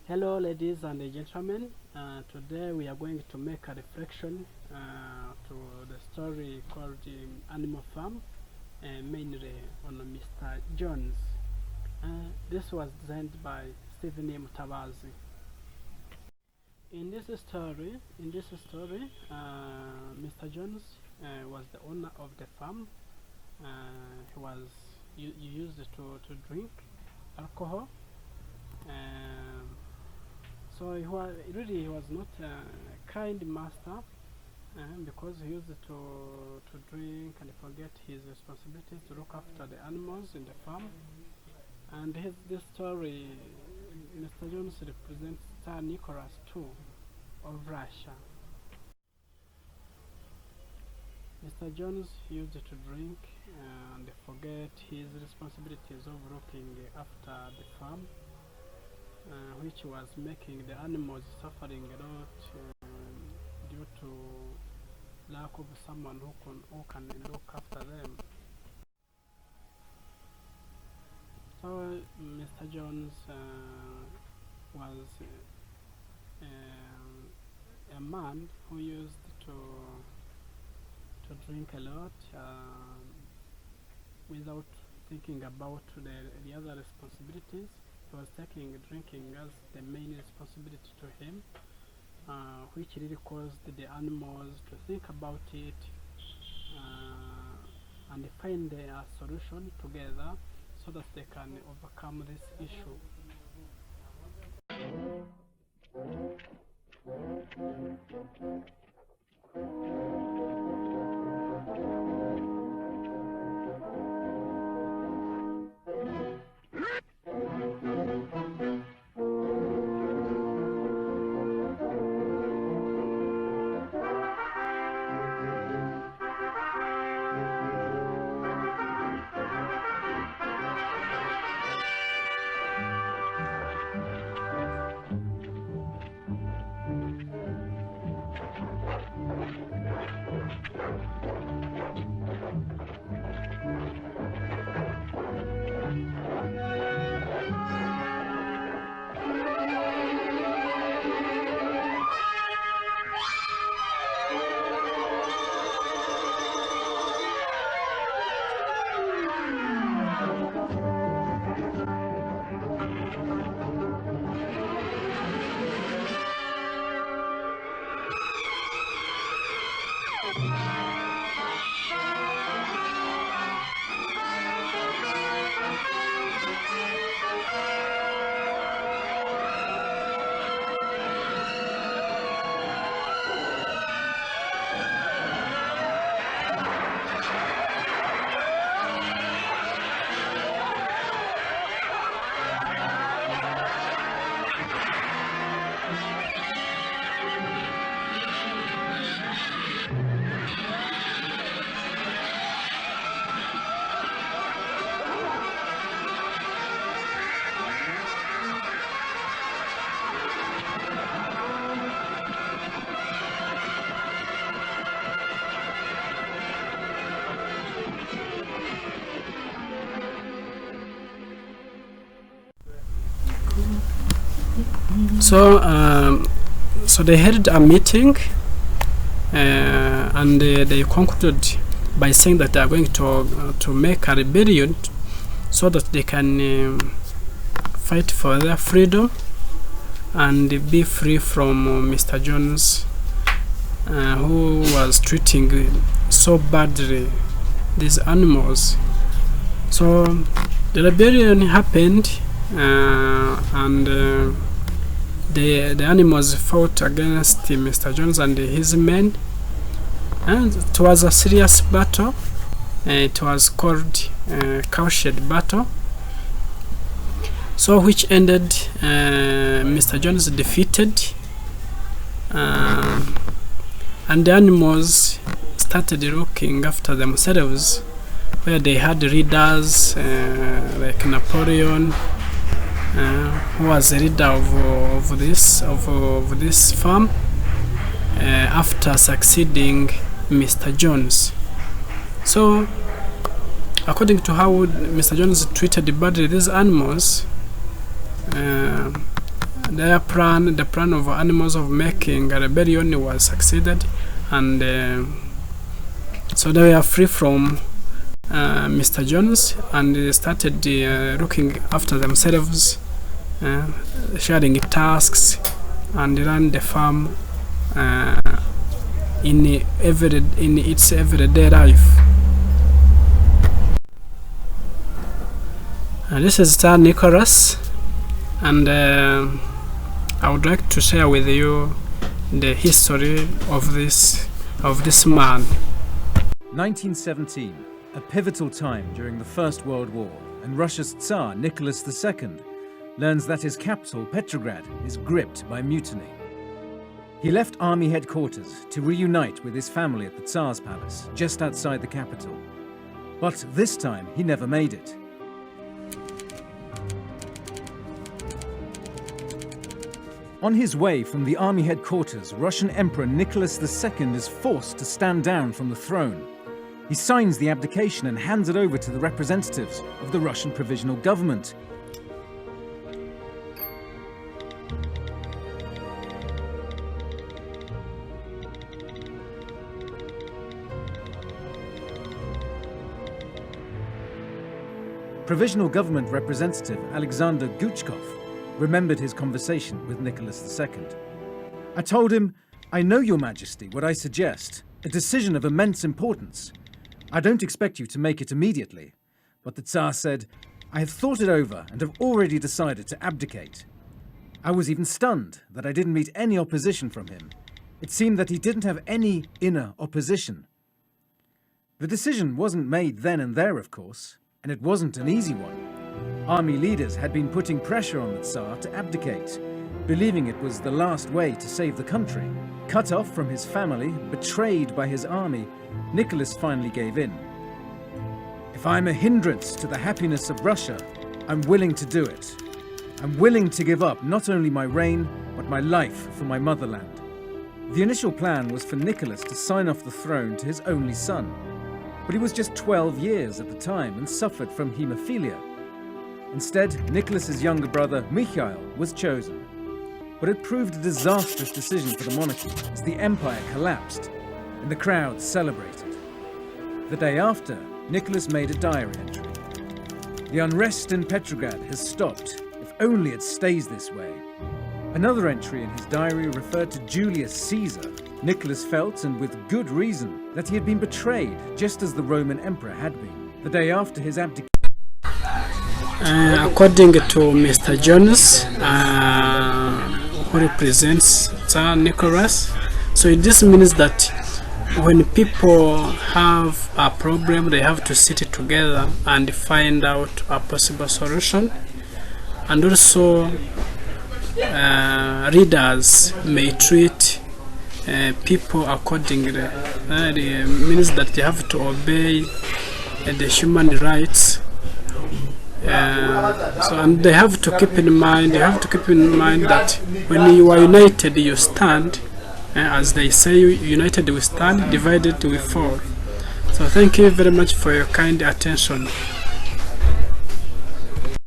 Hello ladies and gentlemen, today we are going to make a reflection to the story called Animal Farm, mainly on Mr. Jones. This was designed by Stephen Mutabazi. In this story, Mr. Jones was the owner of the farm. He used to drink alcohol. So he was not a kind master, because he used to drink and forget his responsibilities to look after the animals in the farm. And this story, Mr. Jones represents Tsar Nicholas II of Russia. Mr. Jones used to drink and forget his responsibilities of looking after the farm, which was making the animals suffering a lot due to lack of someone who can look after them. So Mr. Jones was a man who used to drink a lot without thinking about the other responsibilities. He was taking drinking as the main responsibility to him, which really caused the animals to think about it and find a solution together so that they can overcome this issue. So they held a meeting, and they concluded by saying that they are going to make a rebellion so that they can fight for their freedom and be free from Mr. Jones, who was treating so badly these animals. So the rebellion happened, and the animals fought against Mr. Jones and his men, and it was a serious battle. It was called Cowshed Battle, so which ended Mr. Jones defeated, and the animals started looking after themselves, where they had leaders like Napoleon, who was the leader of this farm after succeeding Mr. Jones. So, according to how Mr. Jones treated badly these animals, their plan, the plan of animals of making a rebellion, was succeeded, and so they were free from Mr. Jones, and they started looking after themselves, sharing tasks, and ran the farm in its everyday life. This is Sir Nicholas, and I would like to share with you the history of this man. 1917, a pivotal time during the First World War, and Russia's Tsar Nicholas II learns that his capital, Petrograd, is gripped by mutiny. He left army headquarters to reunite with his family at the Tsar's palace, just outside the capital. But this time, he never made it. On his way from the army headquarters, Russian Emperor Nicholas II is forced to stand down from the throne. He signs the abdication and hands it over to the representatives of the Russian Provisional Government. Provisional Government representative Alexander Guchkov remembered his conversation with Nicholas II. I told him, "I know, Your Majesty, what I suggest, a decision of immense importance. I don't expect you to make it immediately." But the Tsar said, "I have thought it over and have already decided to abdicate." I was even stunned that I didn't meet any opposition from him. It seemed that he didn't have any inner opposition. The decision wasn't made then and there, of course, and it wasn't an easy one. Army leaders had been putting pressure on the Tsar to abdicate, believing it was the last way to save the country. Cut off from his family, betrayed by his army, Nicholas finally gave in. "If I'm a hindrance to the happiness of Russia, I'm willing to do it. I'm willing to give up not only my reign, but my life for my motherland." The initial plan was for Nicholas to sign off the throne to his only son, but he was just 12 years at the time and suffered from haemophilia. Instead, Nicholas's younger brother, Mikhail, was chosen. But it proved a disastrous decision for the monarchy as the empire collapsed and the crowd celebrated. The day after, Nicholas made a diary entry. "The unrest in Petrograd has stopped, if only it stays this way." Another entry in his diary referred to Julius Caesar. Nicholas felt, and with good reason, that he had been betrayed just as the Roman emperor had been. The day after his abdication, according to Mr. Jones, who represents Tsar Nicholas, so this means that when people have a problem, they have to sit together and find out a possible solution. And also, readers may treat people accordingly. It means that they have to obey the human rights. And they have to keep in mind. That when you are united, you stand. As they say, united we stand, divided we fall. So thank you very much for your kind attention.